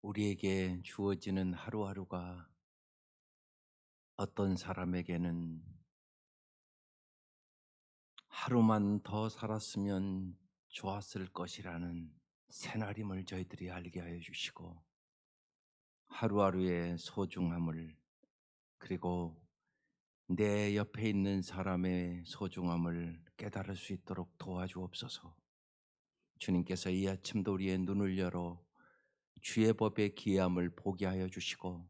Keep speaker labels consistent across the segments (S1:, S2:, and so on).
S1: 우리에게 주어지는 하루하루가 어떤 사람에게는 하루만 더 살았으면 좋았을 것이라는 새날임을 저희들이 알게 하여 주시고, 하루하루의 소중함을, 그리고 내 옆에 있는 사람의 소중함을 깨달을 수 있도록 도와주옵소서. 주님께서 이 아침도 우리의 눈을 열어 주의 법의 귀함을 보게 하여 주시고,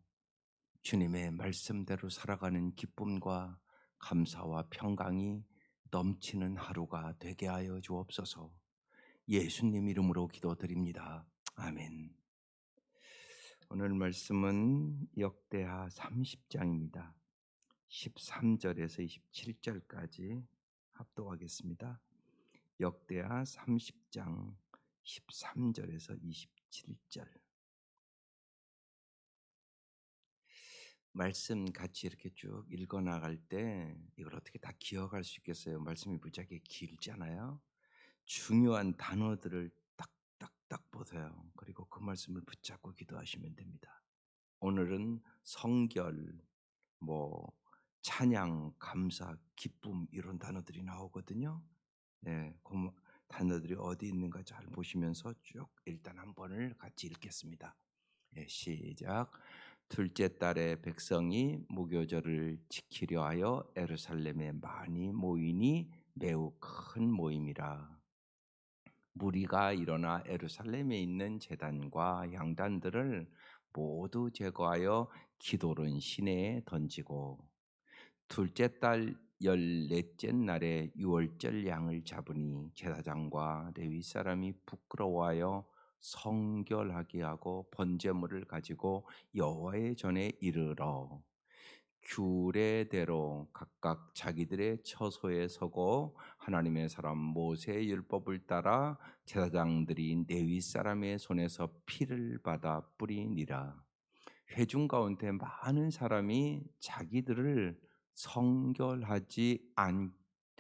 S1: 주님의 말씀대로 살아가는 기쁨과 감사와 평강이 넘치는 하루가 되게 하여 주옵소서. 예수님 이름으로 기도드립니다. 아멘. 오늘 말씀은 역대하 30장입니다. 13절에서 27절까지 합독하겠습니다. 역대하 30장 13절에서 27절. 말씀 같이 이렇게 쭉 읽어 나갈 때 이걸 어떻게 다 기억할 수 있겠어요? 말씀이 무지하게 길잖아요. 중요한 단어들을 딱딱딱 보세요. 그리고 그 말씀을 붙잡고 기도하시면 됩니다. 오늘은 성결, 뭐 찬양, 감사, 기쁨 이런 단어들이 나오거든요. 네, 그 단어들이 어디 있는가 잘 보시면서 쭉 일단 한 번을 같이 읽겠습니다. 네, 시작. 둘째 달에 백성이 무교절을 지키려 하여 예루살렘에 많이 모이니 매우 큰 모임이라. 무리가 일어나 예루살렘에 있는 제단과 향단들을 모두 제거하여 기도른 시내에 던지고, 둘째 달 14째 날에 유월절 양을 잡으니 제사장과 레위 사람이 부끄러워하여 성결하게 하고 번제물을 가지고 여호와의 전에 이르러 규례대로 각각 자기들의 처소에 서고, 하나님의 사람 모세의 율법을 따라 제사장들이 레위 사람의 손에서 피를 받아 뿌리니라. 회중 가운데 많은 사람이 자기들을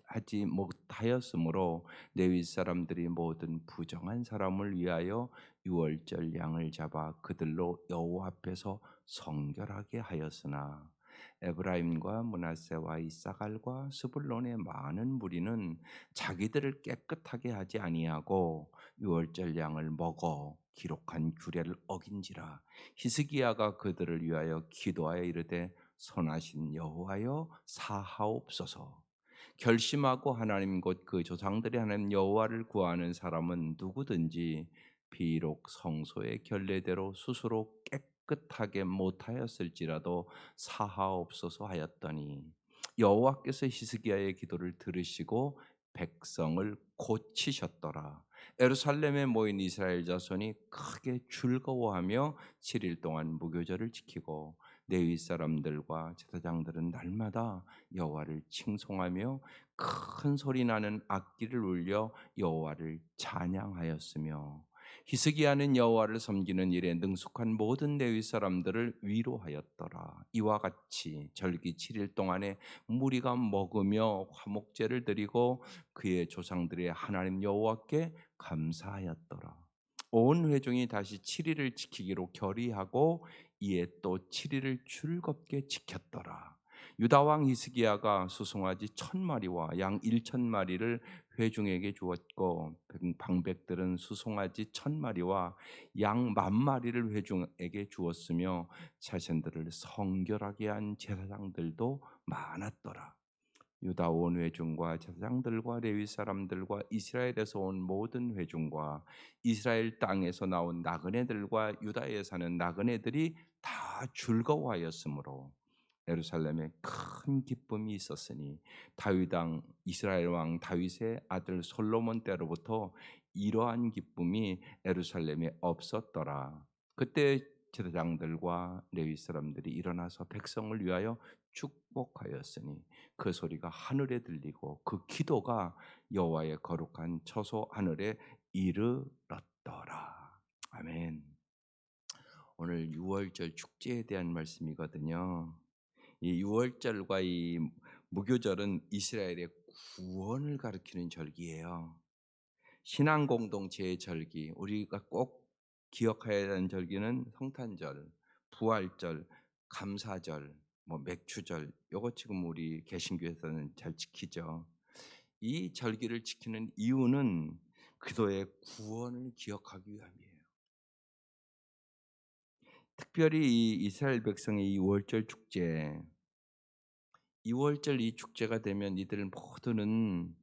S1: 하지 못하였으므로 레위 사람들이 모든 부정한 사람을 위하여 유월절 양을 잡아 그들로 여호와 앞에서 성결하게 하였으나, 에브라임과 므낫세와 이사갈과 스불론의 많은 무리는 자기들을 깨끗하게 하지 아니하고 유월절 양을 먹어 기록한 규례를 어긴지라. 히스기야가 그들을 위하여 기도하여 이르되 선하신 여호와여 사하옵소서. 결심하고 하나님 곧 그 조상들의 하나님 여호와를 구하는 사람은 누구든지 비록 성소의 결례대로 스스로 깨끗하게 못하였을지라도 사하옵소서 하였더니, 여호와께서 히스기야의 기도를 들으시고 백성을 고치셨더라. 예루살렘에 모인 이스라엘 자손이 크게 즐거워하며 7일 동안 무교절을 지키고, 레위 사람들과 제사장들은 날마다 여호와를 칭송하며 큰 소리 나는 악기를 울려 여호와를 찬양하였으며, 히스기야는 여호와를 섬기는 일에 능숙한 모든 레위 사람들을 위로하였더라. 이와 같이 절기 7일 동안에 무리가 먹으며 화목제를 드리고 그의 조상들의 하나님 여호와께 감사하였더라. 온 회중이 다시 7일을 지키기로 결의하고 이에 또 7일을 즐겁게 지켰더라. 유다 왕 히스기야가 수송아지 1,000마리와 양 1,000마리를 회중에게 주었고, 방백들은 수송아지 1,000마리와 양 10,000마리를 회중에게 주었으며, 자신들을 성결하게 한 제사장들도 많았더라. 유다 온 회중과 제사장들과 레위 사람들과 이스라엘에서 온 모든 회중과 이스라엘 땅에서 나온 나그네들과 유다에 사는 나그네들이 다 즐거워하였으므로 예루살렘에 큰 기쁨이 있었으니, 다윗 왕 이스라엘 왕 다윗의 아들 솔로몬 때로부터 이러한 기쁨이 예루살렘에 없었더라. 그때 제사장들과 레위 사람들이 일어나서 백성을 위하여 축복하였으니 그 소리가 하늘에 들리고 그 기도가 여호와의 거룩한 처소 하늘에 이르렀더라. 아멘. 오늘 유월절 축제에 대한 말씀이거든요. 이 유월절과 이 무교절은 이스라엘의 구원을 가리키는 절기예요. 신앙 공동체의 절기, 우리가 꼭 기억해야 하는 절기는 성탄절, 부활절, 감사절, 뭐 맥추절, 요거 지금 우리 개신교에서는 잘 지키죠. 이 절기를 지키는 이유는 그도의 구원을 기억하기 위함이에요. 특별히 이 이스라엘 백성의 이 월절 축제, 이 월절 이 축제가 되면 이들 모두는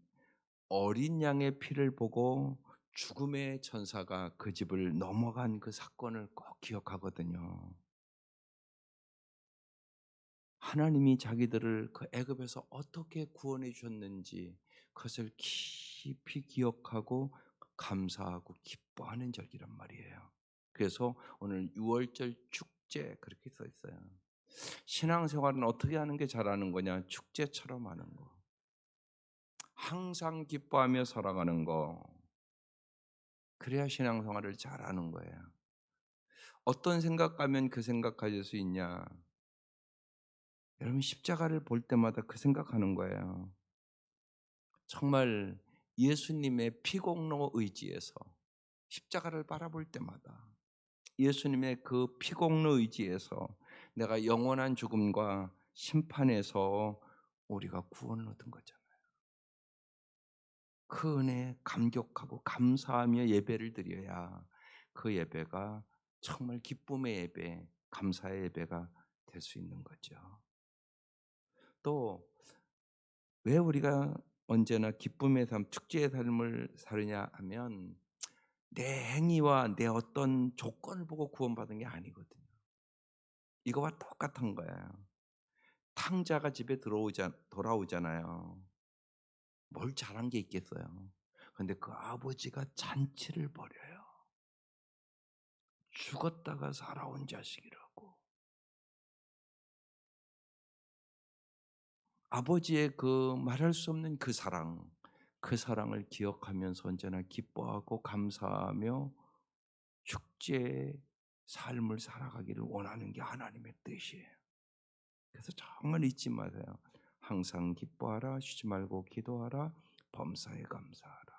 S1: 어린 양의 피를 보고 죽음의 천사가 그 집을 넘어간 그 사건을 꼭 기억하거든요. 하나님이 자기들을 그 애굽에서 어떻게 구원해 주셨는지 그것을 깊이 기억하고 감사하고 기뻐하는 절기란 말이에요. 그래서 오늘 유월절 축제 그렇게 써 있어요. 신앙생활은 어떻게 하는 게 잘하는 거냐? 축제처럼 하는 거. 항상 기뻐하며 살아가는 거. 그래야 신앙생활을 잘하는 거예요. 어떤 생각하면 그 생각 가질 수 있냐? 여러분 십자가를 볼 때마다 그 생각하는 거예요. 정말 예수님의 피공로 의지에서 십자가를 바라볼 때마다 예수님의 그 피공로 의지에서 내가 영원한 죽음과 심판에서 우리가 구원을 얻은 거잖아요. 그 은혜에 감격하고 감사하며 예배를 드려야 그 예배가 정말 기쁨의 예배, 감사의 예배가 될 수 있는 거죠. 또 왜 우리가 언제나 기쁨의 삶, 축제의 삶을 살으냐 하면 내 행위와 내 어떤 조건을 보고 구원받은 게 아니거든요. 이거와 똑같은 거예요. 탕자가 집에 돌아오잖아요. 뭘 잘한 게 있겠어요. 근데 그 아버지가 잔치를 벌여요. 죽었다가 살아온 자식이라고. 아버지의 그 말할 수 없는 그 사랑을 기억하면서 언제나 기뻐하고 감사하며 축제의 삶을 살아가기를 원하는 게 하나님의 뜻이에요. 그래서 정말 잊지 마세요. 항상 기뻐하라, 쉬지 말고 기도하라, 범사에 감사하라.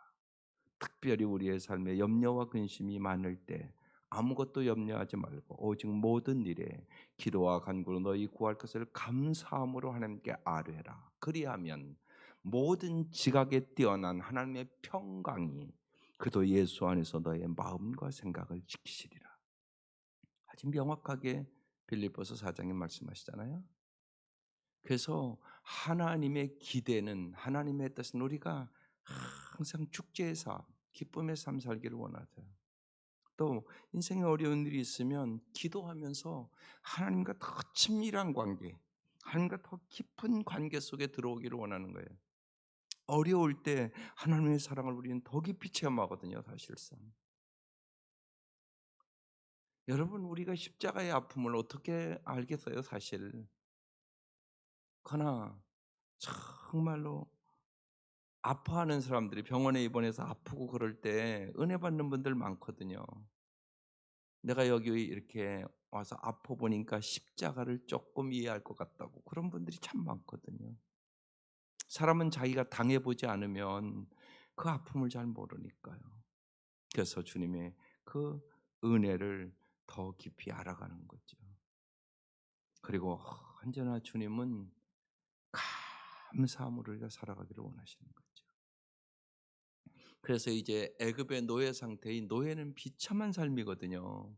S1: 특별히 우리의 삶에 염려와 근심이 많을 때 아무것도 염려하지 말고 오직 모든 일에 기도와 간구로 너희 구할 것을 감사함으로 하나님께 아뢰라. 그리하면 모든 지각에 뛰어난 하나님의 평강이 그도 예수 안에서 너의 마음과 생각을 지키시리라. 아주 명확하게 빌립보서 4장에 말씀하시잖아요. 그래서 하나님의 기대는 하나님의 뜻은 우리가 항상 축제의 삶, 기쁨의 삶 살기를 원하세요. 또 인생에 어려운 일이 있으면 기도하면서 하나님과 더 친밀한 관계, 하나님과 더 깊은 관계 속에 들어오기를 원하는 거예요. 어려울 때 하나님의 사랑을 우리는 더 깊이 체험하거든요, 사실상. 여러분, 우리가 십자가의 아픔을 어떻게 알겠어요, 사실. 그러나 정말로 아파하는 사람들이 병원에 입원해서 아프고 그럴 때 은혜 받는 분들 많거든요. 내가 여기 이렇게 와서 아파 보니까 십자가를 조금 이해할 것 같다고 그런 분들이 참 많거든요. 사람은 자기가 당해보지 않으면 그 아픔을 잘 모르니까요. 그래서 주님의 그 은혜를 더 깊이 알아가는 거죠. 그리고 언제나 주님은 감사함으로 우리가 살아가기를 원하시는 거죠. 그래서 이제 애굽의 노예 상태인 노예는 비참한 삶이거든요.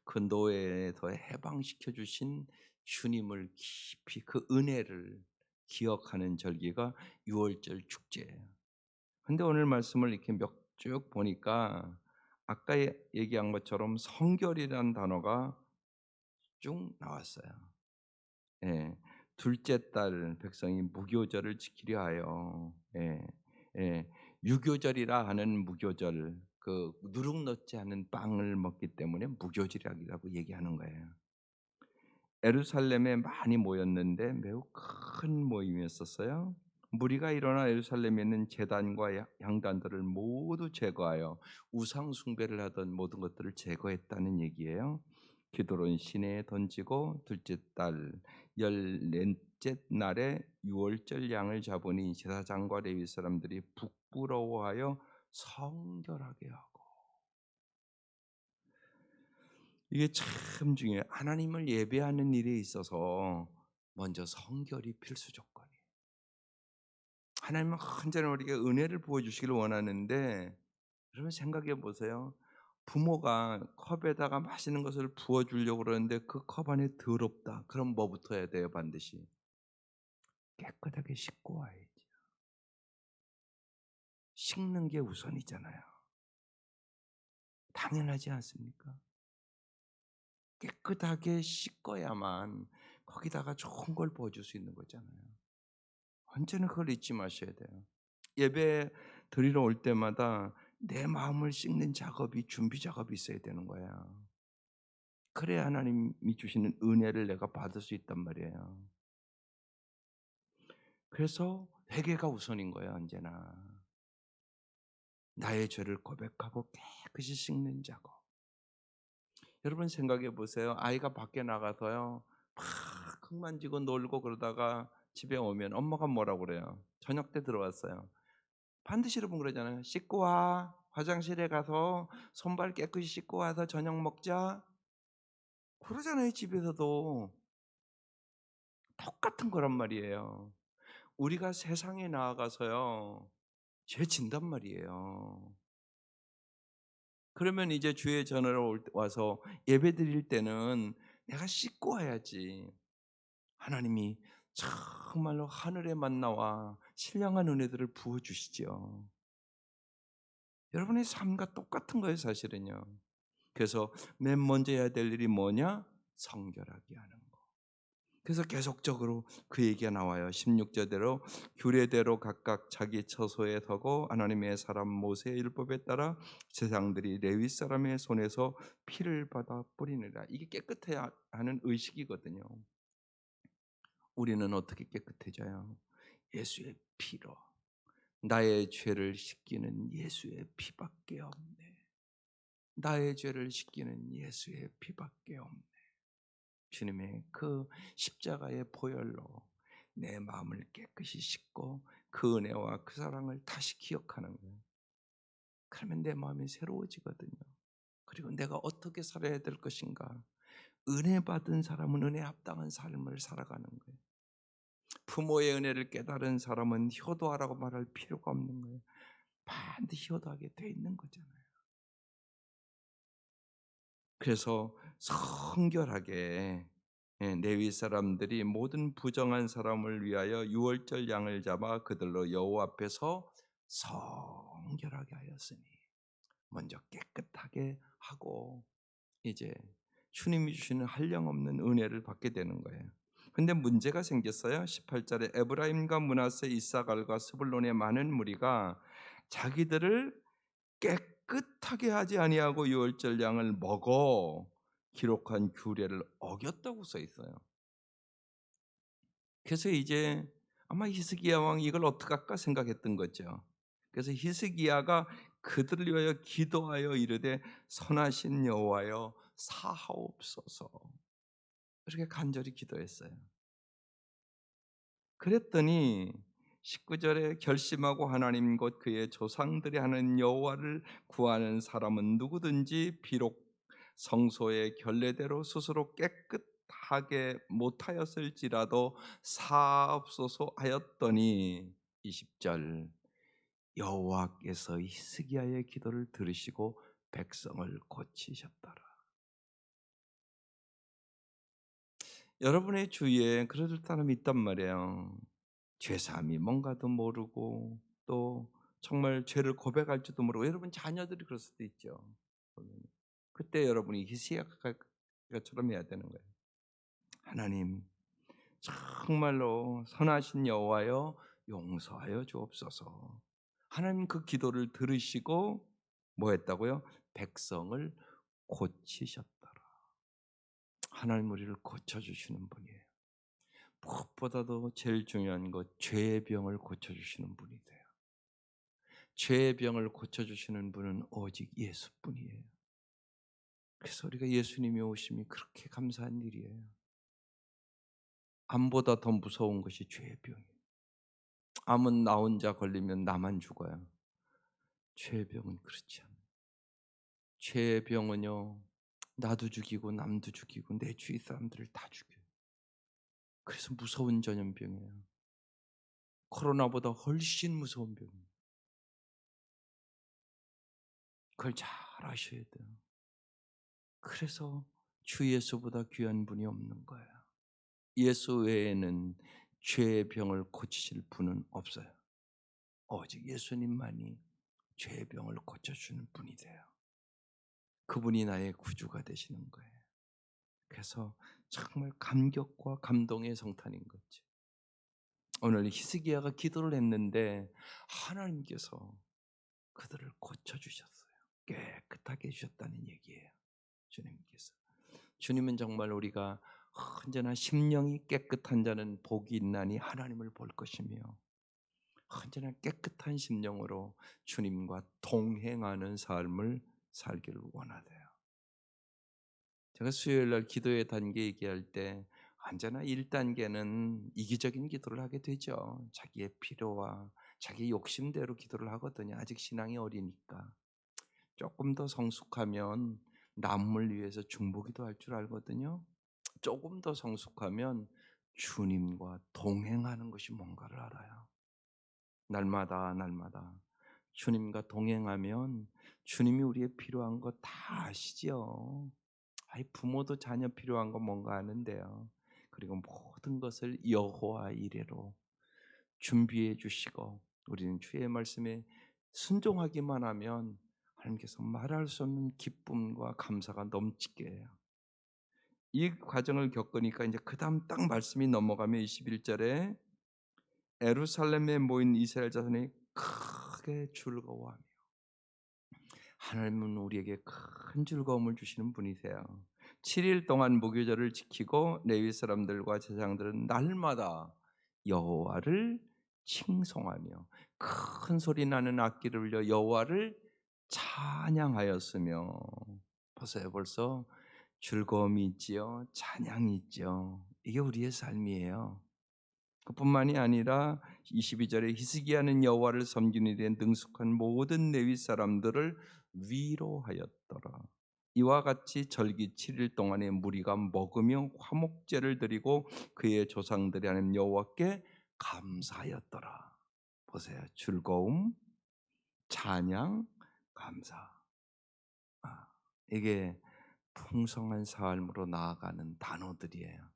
S1: 그 노예에서 해방시켜 주신 주님을 깊이 그 은혜를 기억하는 절기가 유월절 축제예요. 근데 오늘 말씀을 이렇게 몇 쭉 보니까 아까 얘기한 것처럼 성결이라는 단어가 쭉 나왔어요. 예. 둘째 달 백성이 무교절을 지키려 하여 예. 유교절이라 하는 무교절 그 누룩 넣지 않은 빵을 먹기 때문에 무교절이라고 얘기하는 거예요. 예루살렘에 많이 모였는데 매우 큰 모임이었었어요. 무리가 일어나 예루살렘에 있는 제단과 향단들을 모두 제거하여 우상 숭배를 하던 모든 것들을 제거했다는 얘기예요. 기도론 시내에 던지고 둘째 달 14째 날에 유월절 양을 잡으니 제사장과 레위 사람들이 부끄러워하여 성결하게 하고 이게 참 중요해요. 하나님을 예배하는 일에 있어서 먼저 성결이 필수 조건이에요. 하나님은 언제나 우리에게 은혜를 부어 주시기를 원하는데 여러분 생각해 보세요. 부모가 컵에다가 맛있는 것을 부어 주려고 그러는데 그 컵 안에 더럽다. 그럼 뭐부터 해야 돼요, 반드시? 깨끗하게 씻고 와야지. 씻는 게 우선이잖아요. 당연하지 않습니까? 깨끗하게 씻어야만 거기다가 좋은 걸 부어 줄 수 있는 거잖아요. 언제나 그걸 잊지 마셔야 돼요. 예배 드리러 올 때마다 내 마음을 씻는 작업이 준비 작업이 있어야 되는 거예요. 그래야 하나님이 주시는 은혜를 내가 받을 수 있단 말이에요. 그래서 회개가 우선인 거예요, 언제나. 나의 죄를 고백하고 깨끗이 씻는 작업. 여러분 생각해 보세요. 아이가 밖에 나가서요. 막 흙만지고 놀고 그러다가 집에 오면 엄마가 뭐라고 그래요? 저녁 때 들어왔어요. 반드시 여러분 그러잖아요. "씻고 와. 화장실에 가서 손발 깨끗이 씻고 와서 저녁 먹자." 그러잖아요, 집에서도. 똑같은 거란 말이에요. 우리가 세상에 나아가서요. 죄 진단 말이에요. 그러면 이제 주의 전으로 와서 예배드릴 때는 내가 씻고 와야지. 하나님이 정말로 하늘의 만나와 신령한 은혜들을 부어 주시죠. 여러분의 삶과 똑같은 거예요, 사실은요. 그래서 맨 먼저 해야 될 일이 뭐냐? 성결하게 하는 거. 그래서 계속적으로 그 얘기가 나와요. 16절대로 규례대로 각각 자기 처소에 서고 하나님의 사람 모세의 율법에 따라 제사장들이 레위 사람의 손에서 피를 받아 뿌리느라. 이게 깨끗해야 하는 의식이거든요. 우리는 어떻게 깨끗해져요? 예수의 피로. 나의 죄를 씻기는 예수의 피밖에 없네. 나의 죄를 씻기는 예수의 피밖에 없네. 주님의 그 십자가의 보혈로 내 마음을 깨끗이 씻고 그 은혜와 그 사랑을 다시 기억하는 거예요. 그러면 내 마음이 새로워지거든요. 그리고 내가 어떻게 살아야 될 것인가? 은혜 받은 사람은 은혜 합당한 삶을 살아가는 거예요. 부모의 은혜를 깨달은 사람은 효도하라고 말할 필요가 없는 거예요. 반드시 효도하게 돼 있는 거잖아요. 그래서 성결하게 레위 사람들이 모든 부정한 사람을 위하여 유월절 양을 잡아 그들로 여호와 앞에서 성결하게 하였으니 먼저 깨끗하게 하고 이제 주님이 주시는 한량없는 은혜를 받게 되는 거예요. 근데 문제가 생겼어요. 18절에 에브라임과 므낫세 이사갈과 스불론의 많은 무리가 자기들을 깨끗하게 하지 아니하고 유월절 양을 먹어 기록한 규례를 어겼다고 써 있어요. 그래서 이제 아마 히스기야 왕이 이걸 어떡할까 생각했던 거죠. 그래서 히스기야가 그들을 위하여 기도하여 이르되 선하신 여호와여 사하옵소서. 그렇게 간절히 기도했어요. 그랬더니 19절에 결심하고 하나님 곧 그의 조상들이 하는 여호와를 구하는 사람은 누구든지 비록 성소의 결례대로 스스로 깨끗하게 못하였을지라도 사옵소서 하였더니 20절 여호와께서 히스기야의 기도를 들으시고 백성을 고치셨더라. 여러분의 주위에 그럴 사람이 있단 말이에요. 죄사함이 뭔가도 모르고 또 정말 죄를 고백할지도 모르고 여러분 자녀들이 그럴 수도 있죠. 그때 여러분이 히스기야처럼 해야 되는 거예요. 하나님 정말로 선하신 여호와여 용서하여 주옵소서. 하나님 그 기도를 들으시고 뭐 했다고요? 백성을 고치셨더라. 하나님 우리를 고쳐주시는 분이에요. 무엇보다도 제일 중요한 것 죄의 병을 고쳐주시는 분이 돼요. 죄의 병을 고쳐주시는 분은 오직 예수뿐이에요. 그래서 우리가 예수님이 오심이 그렇게 감사한 일이에요. 암보다 더 무서운 것이 죄의 병이에요. 암은 나 혼자 걸리면 나만 죽어요. 죄의 병은 그렇지 않아요. 죄의 병은요 나도 죽이고 남도 죽이고 내 주위 사람들을 다 죽여요. 그래서 무서운 전염병이에요. 코로나보다 훨씬 무서운 병이에요. 그걸 잘 아셔야 돼요. 그래서 주 예수보다 귀한 분이 없는 거예요. 예수 외에는 죄의 병을 고치실 분은 없어요. 오직 예수님만이 죄의 병을 고쳐주는 분이 돼요. 그분이 나의 구주가 되시는 거예요. 그래서 정말 감격과 감동의 성탄인 거죠. 오늘 히스기야가 기도를 했는데 하나님께서 그들을 고쳐주셨어요. 깨끗하게 해주셨다는 얘기예요. 주님께서. 주님은 정말 우리가 언제나 심령이 깨끗한 자는 복이 있나니 하나님을 볼 것이며 언제나 깨끗한 심령으로 주님과 동행하는 삶을 살기를 원하세요. 제가 수요일 날 기도의 단계 얘기할 때 언제나 1단계는 이기적인 기도를 하게 되죠. 자기의 필요와 자기 욕심대로 기도를 하거든요. 아직 신앙이 어리니까. 조금 더 성숙하면 남을 위해서 중보기도 할 줄 알거든요. 조금 더 성숙하면 주님과 동행하는 것이 뭔가를 알아요. 날마다 주님과 동행하면 주님이 우리의 필요한 거 다 아시죠. 아이 부모도 자녀 필요한 거 뭔가 아는데요. 그리고 모든 것을 여호와 이레로 준비해 주시고 우리는 주의 말씀에 순종하기만 하면 하나님께서 말할 수 없는 기쁨과 감사가 넘치게 해요. 이 과정을 겪으니까 이제 그다음 딱 말씀이 넘어가면 21절에 예루살렘에 모인 이스라엘 자손이 크게 즐거워하며 하나님은 우리에게 큰 즐거움을 주시는 분이세요. 7일 동안 무교절을 지키고 레위 사람들과 제사장들은 날마다 여호와를 칭송하며 큰 소리 나는 악기를 울려 여호와를 찬양하였으며 보세요. 벌써 즐거움이 있지요. 찬양이 있죠. 이게 우리의 삶이에요. 그뿐만이 아니라 22절에 히스기야는 여호와를 섬기는 일에 능숙한 모든 레위 사람들을 위로하였더라. 이와 같이 절기 7일 동안에 무리가 먹으며 화목제를 드리고 그의 조상들이 하나님 여호와께 감사하였더라. 보세요. 즐거움, 찬양, 감사. 이게 풍성한 삶으로 나아가는 단어들이에요.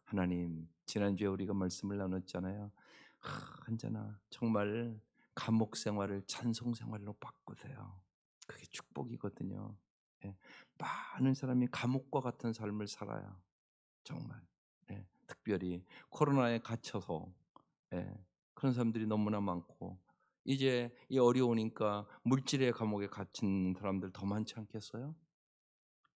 S1: 하나님, 지난주에 우리가 말씀을 나눴잖아요. 언제나 정말 감목 생활을 찬송 생활로 바꾸세요. 그게 축복이거든요. 예, 많은 사람이 감옥과 같은 삶을 살아요. 정말. 예, 특별히 코로나에 갇혀서 그런 사람들이 너무나 많고 이제 이 어려우니까 물질의 감옥에 갇힌 사람들 더 많지 않겠어요?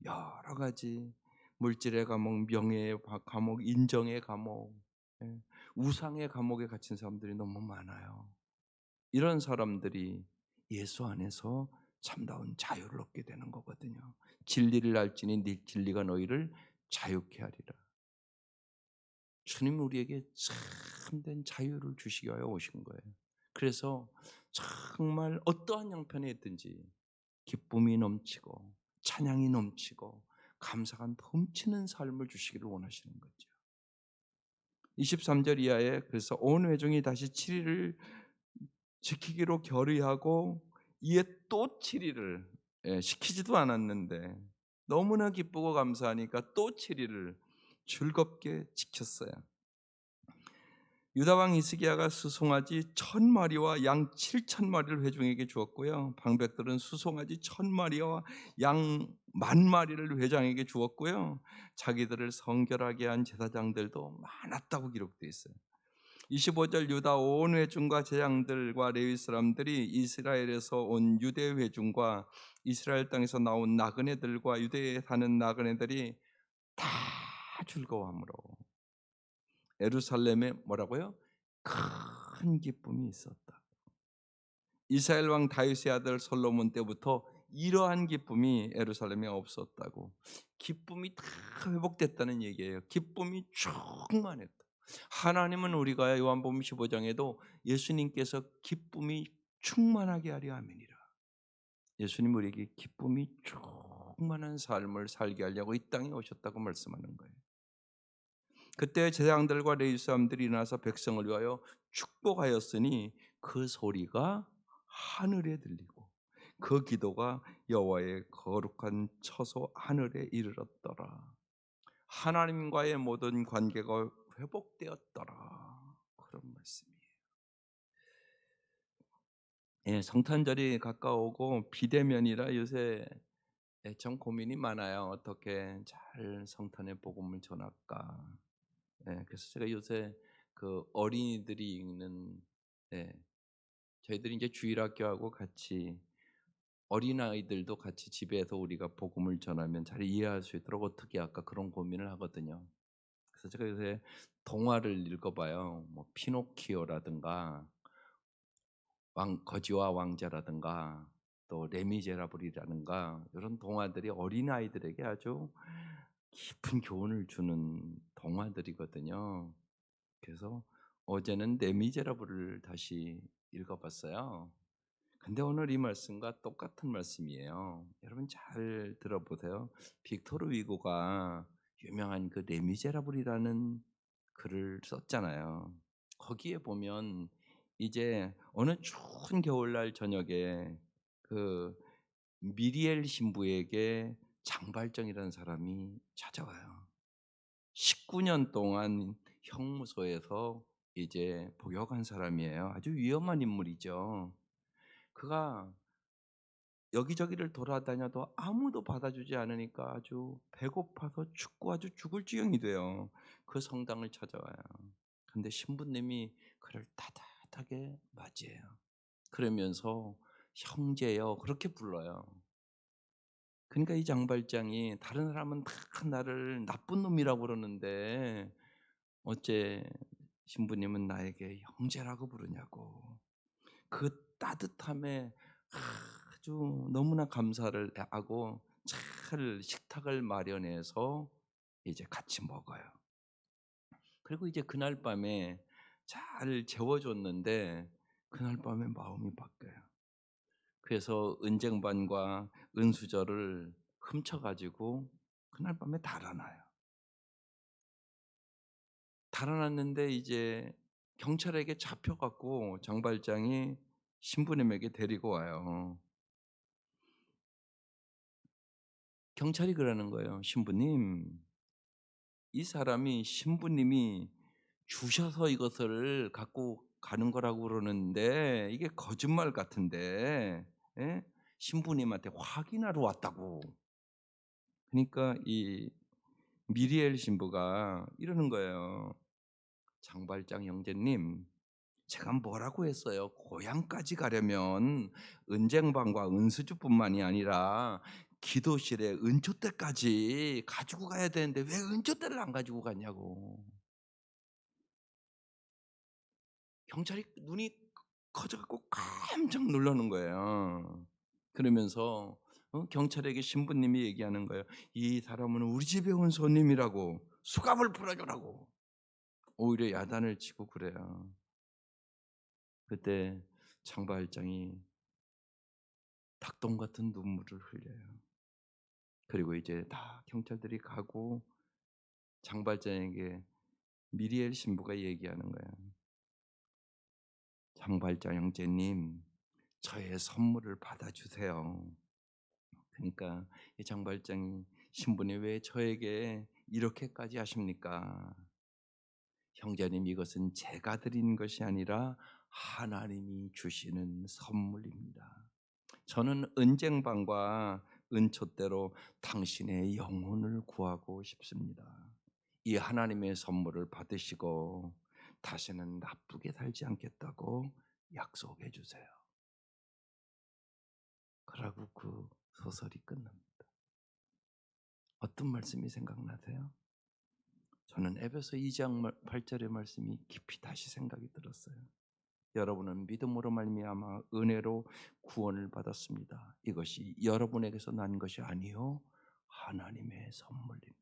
S1: 여러 가지 물질의 감옥, 명예의 감옥, 인정의 감옥, 예, 우상의 감옥에 갇힌 사람들이 너무 많아요. 이런 사람들이 예수 안에서 참다운 자유를 얻게 되는 거거든요. 진리를 알지니 네 진리가 너희를 자유케 하리라. 주님 우리에게 참된 자유를 주시기 위하여 오신 거예요. 그래서 정말 어떠한 형편에 있든지 기쁨이 넘치고 찬양이 넘치고 감사가 넘치는 삶을 주시기를 원하시는 거죠. 23절 이하에 그래서 온 회중이 다시 7일을 지키기로 결의하고 이에 또 7일을 시키지도 않았는데 너무나 기쁘고 감사하니까 또 7일을 즐겁게 지켰어요. 유다 왕 히스기야가 수송아지 1000마리와 양 7000마리를 회중에게 주었고요. 방백들은 수송아지 1000마리와 양 10,000마리를 회장에게 주었고요. 자기들을 성결하게 한 제사장들도 많았다고 기록되어 있어요. 25절 유다 온 회중과 제장들과 레위 사람들이 이스라엘에서 온 유대 회중과 이스라엘 땅에서 나온 나그네들과 유대에 사는 나그네들이 다 즐거워하므로 예루살렘에 뭐라고요? 큰 기쁨이 있었다. 이스라엘 왕 다윗의 아들 솔로몬 때부터 이러한 기쁨이 예루살렘에 없었다고. 기쁨이 다 회복됐다는 얘기예요. 기쁨이 충만했다. 하나님은 우리가 요한복음 15장에도 예수님께서 기쁨이 충만하게 하려 함이니라. 예수님 우리에게 기쁨이 충만한 삶을 살게 하려고 이 땅에 오셨다고 말씀하는 거예요. 그때 제사장들과 레위 사람들이 일어나서 백성을 위하여 축복하였으니 그 소리가 하늘에 들리고 그 기도가 여호와의 거룩한 처소 하늘에 이르렀더라. 하나님과의 모든 관계가 회복되었더라. 그런 말씀이에요. 예, 성탄절이 가까우고 비대면이라 요새 참 고민이 많아요. 어떻게 잘 성탄의 복음을 전할까? 예, 그래서 제가 요새 그 어린이들이 읽는, 예, 저희들이 이제 주일학교하고 같이 어린아이들도 같이 집에서 우리가 복음을 전하면 잘 이해할 수 있도록 어떻게 할까 그런 고민을 하거든요. 그래서 제가 요새 동화를 읽어봐요. 뭐 피노키오라든가 거지와 왕자라든가 또 레미제라블이라든가 이런 동화들이 어린아이들에게 아주 깊은 교훈을 주는 동화들이거든요. 그래서 어제는 레미제라블을 다시 읽어봤어요. 근데 오늘 이 말씀과 똑같은 말씀이에요. 여러분 잘 들어보세요. 빅토르 위고가 유명한 그 레미제라블이라는 글을 썼잖아요. 거기에 보면 이제 어느 추운 겨울날 저녁에 그 미리엘 신부에게 장발정이라는 사람이 찾아와요. 19년 동안 형무소에서 이제 복역한 사람이에요. 아주 위험한 인물이죠. 그가 여기저기를 돌아다녀도 아무도 받아주지 않으니까 아주 배고파서 춥고 아주 죽을 지경이 돼요. 그 성당을 찾아와요. 근데 신부님이 그를 따뜻하게 맞이해요. 그러면서 형제여 그렇게 불러요. 그러니까 이 장발장이 다른 사람은 다 나를 나쁜 놈이라고 그러는데 어째 신부님은 나에게 형제라고 부르냐고. 그 따뜻함에 아주 너무나 감사를 하고 잘 식탁을 마련해서 이제 같이 먹어요. 그리고 이제 그날 밤에 잘 재워줬는데 그날 밤에 마음이 바뀌어요. 그래서 은쟁반과 은수저를 훔쳐가지고 그날 밤에 달아나요. 달아났는데 이제 경찰에게 잡혀갖고 장발장이 신부님에게 데리고 와요. 경찰이 그러는 거예요. 신부님, 이 사람이 신부님이 주셔서 이것을 갖고 가는 거라고 그러는데 이게 거짓말 같은데, 예? 신부님한테 확인하러 왔다고. 그러니까 이 미리엘 신부가 이러는 거예요. 장발장 형제님, 제가 뭐라고 했어요? 고향까지 가려면 은쟁반과 은수주뿐만이 아니라 기도실에 은초대까지 가지고 가야 되는데 왜 은초대를 안 가지고 갔냐고. 경찰이 눈이 커져갖고 깜짝 놀라는 거예요. 그러면서 경찰에게 신부님이 얘기하는 거예요. 이 사람은 우리 집에 온 손님이라고 수갑을 풀어주라고. 오히려 야단을 치고 그래요. 그때 장발장이 닭똥 같은 눈물을 흘려요. 그리고 이제 다 경찰들이 가고 장발장에게 미리엘 신부가 얘기하는 거예요. 장발장 형제님, 저의 선물을 받아주세요. 그러니까 이 장발장이 신부님 왜 저에게 이렇게까지 하십니까? 형제님 이것은 제가 드린 것이 아니라 하나님이 주시는 선물입니다. 저는 은쟁반과 은촛대로 당신의 영혼을 구하고 싶습니다. 이 하나님의 선물을 받으시고 다시는 나쁘게 살지 않겠다고 약속해 주세요. 그러고 그 소설이 끝납니다. 어떤 말씀이 생각나세요? 저는 에베소 2장 8절의 말씀이 깊이 다시 생각이 들었어요. 여러분은 믿음으로 말미암아 은혜로 구원을 받았습니다. 이것이 여러분에게서 난 것이 아니요 하나님의 선물입니다.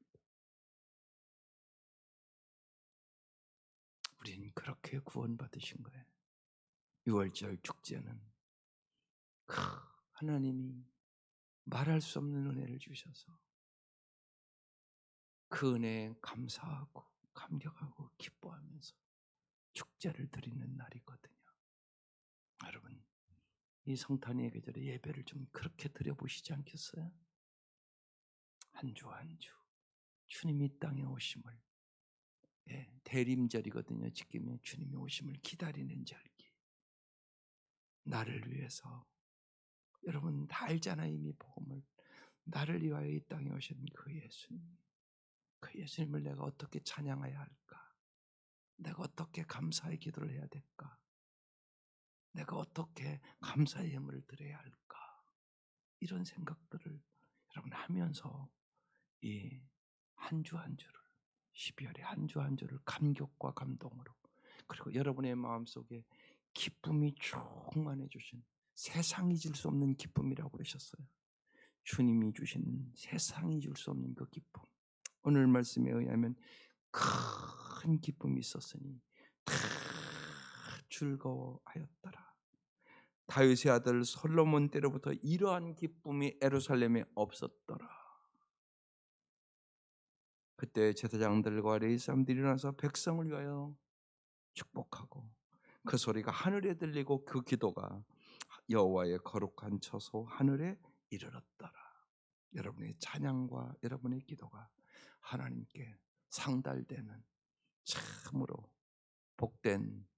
S1: 우린 그렇게 구원받으신 거예요. 6월절 축제는 하나님이 말할 수 없는 은혜를 주셔서 그 은혜에 감사하고 감격하고 기뻐하면서 축제를 드리는 날이거든요. 여러분, 이 성탄의 계절에 예배를 좀 그렇게 드려보시지 않겠어요? 한 주 한 주 주님이 이 땅에 오심을, 대림절이거든요. 지금의 주님이 오심을 기다리는 절기. 나를 위해서, 여러분 다 알잖아요. 이미 복음을. 나를 위하여 이 땅에 오신 그 예수님, 그 예수님을 내가 어떻게 찬양해야 할까? 내가 어떻게 감사의 기도를 해야 될까? 내가 어떻게 감사의 예물을 드려야 할까? 이런 생각들을 여러분 하면서 이 한 주 한 주를, 12월의 한 주 한 주를 감격과 감동으로, 그리고 여러분의 마음속에 기쁨이 충만해 주신, 세상이 줄 수 없는 기쁨이라고 그러셨어요. 주님이 주신 세상이 줄 수 없는 그 기쁨. 오늘 말씀에 의하면 큰 기쁨이 있었으니 다 즐거워하였더라. 다윗의 아들 솔로몬 때로부터 이러한 기쁨이 예루살렘에 없었더라. 그때 제사장들과 레위 사람들이 일어나서 백성을 위하여 축복하고, 그 소리가 하늘에 들리고 그 기도가 여호와의 거룩한 처소 하늘에 이르렀더라. 여러분의 찬양과 여러분의 기도가 하나님께 상달되는 참으로 복된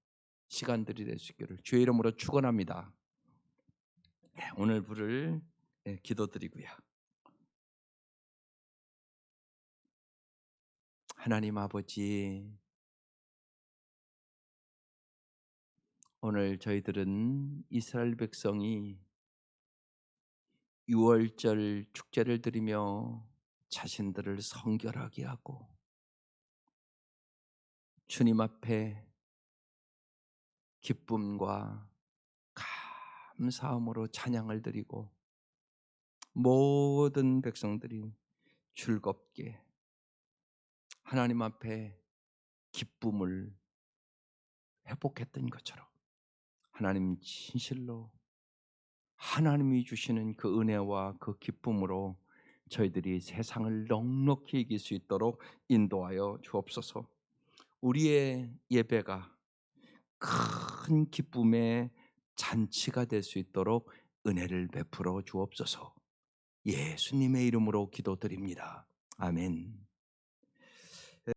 S1: 시간들이 될 수 있기를 주의 이름으로 축원합니다. 오늘 부를 기도드리고요. 하나님 아버지, 오늘 저희들은 이스라엘 백성이 유월절 축제를 드리며 자신들을 성결하게 하고 주님 앞에 기쁨과 감사함으로 찬양을 드리고 모든 백성들이 즐겁게 하나님 앞에 기쁨을 회복했던 것처럼 하나님 진실로 하나님이 주시는 그 은혜와 그 기쁨으로 저희들이 세상을 넉넉히 이길 수 있도록 인도하여 주옵소서. 우리의 예배가 큰 기쁨의 잔치가 될 수 있도록 은혜를 베풀어 주옵소서. 예수님의 이름으로 기도드립니다. 아멘.